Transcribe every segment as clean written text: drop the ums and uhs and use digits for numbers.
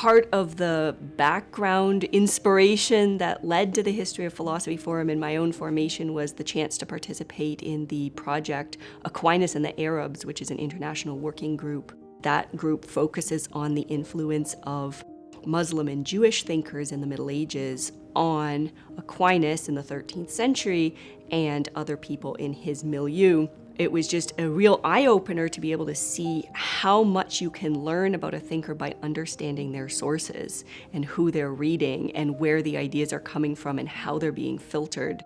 Part of the background inspiration that led to the History of Philosophy Forum in my own formation was the chance to participate in the project Aquinas and the Arabs, which is an international working group. That group focuses on the influence of Muslim and Jewish thinkers in the Middle Ages on Aquinas in the 13th century and other people in his milieu. It was just a real eye-opener to be able to see how much you can learn about a thinker by understanding their sources and who they're reading and where the ideas are coming from and how they're being filtered.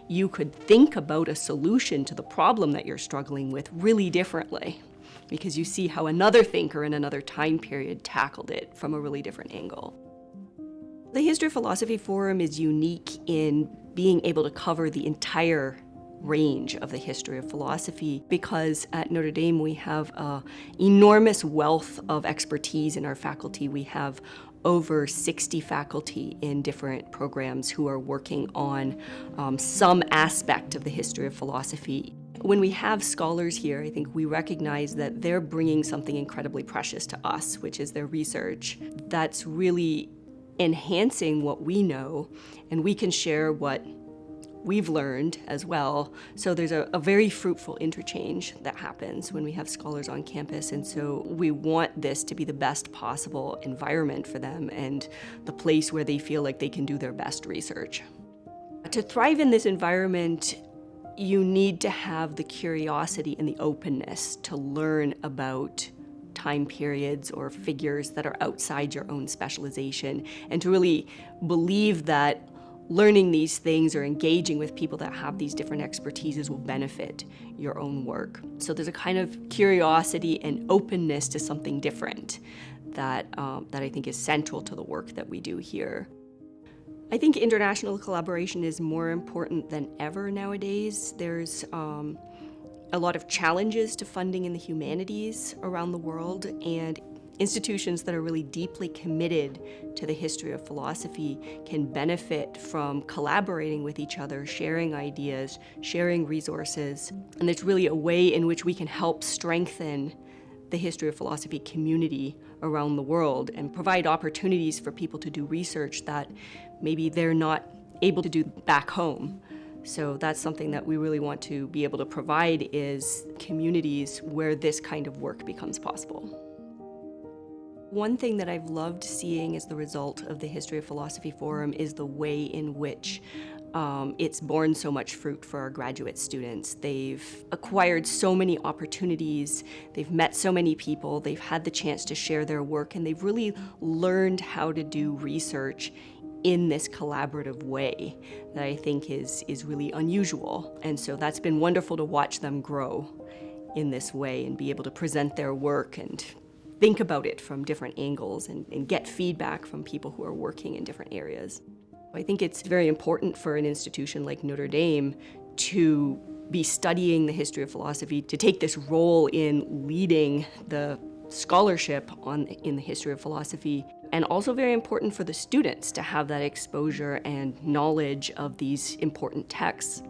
You could think about a solution to the problem that you're struggling with really differently because you see how another thinker in another time period tackled it from a really different angle. The History of Philosophy Forum is unique in being able to cover the entire range of the history of philosophy because at Notre Dame we have an enormous wealth of expertise in our faculty. We have over 60 faculty in different programs who are working on some aspect of the history of philosophy. When we have scholars here, I think we recognize that they're bringing something incredibly precious to us, which is their research. That's really enhancing what we know, and we can share what we've learned as well. So there's a very fruitful interchange that happens when we have scholars on campus, and so we want this to be the best possible environment for them and the place where they feel like they can do their best research. To thrive in this environment, you need to have the curiosity and the openness to learn about time periods or figures that are outside your own specialization, and to really believe that learning these things or engaging with people that have these different expertises will benefit your own work. So there's a kind of curiosity and openness to something different that I think is central to the work that we do here. I think international collaboration is more important than ever nowadays. There's a lot of challenges to funding in the humanities around the world, and institutions that are really deeply committed to the history of philosophy can benefit from collaborating with each other, sharing ideas, sharing resources. And it's really a way in which we can help strengthen the history of philosophy community around the world and provide opportunities for people to do research that maybe they're not able to do back home. So that's something that we really want to be able to provide, is communities where this kind of work becomes possible. One thing that I've loved seeing as the result of the History of Philosophy Forum is the way in which it's borne so much fruit for our graduate students. They've acquired so many opportunities, they've met so many people, they've had the chance to share their work, and they've really learned how to do research in this collaborative way that I think is really unusual. And so that's been wonderful to watch them grow in this way and be able to present their work and think about it from different angles and get feedback from people who are working in different areas. I think it's very important for an institution like Notre Dame to be studying the history of philosophy, to take this role in leading the scholarship in the history of philosophy, and also very important for the students to have that exposure and knowledge of these important texts.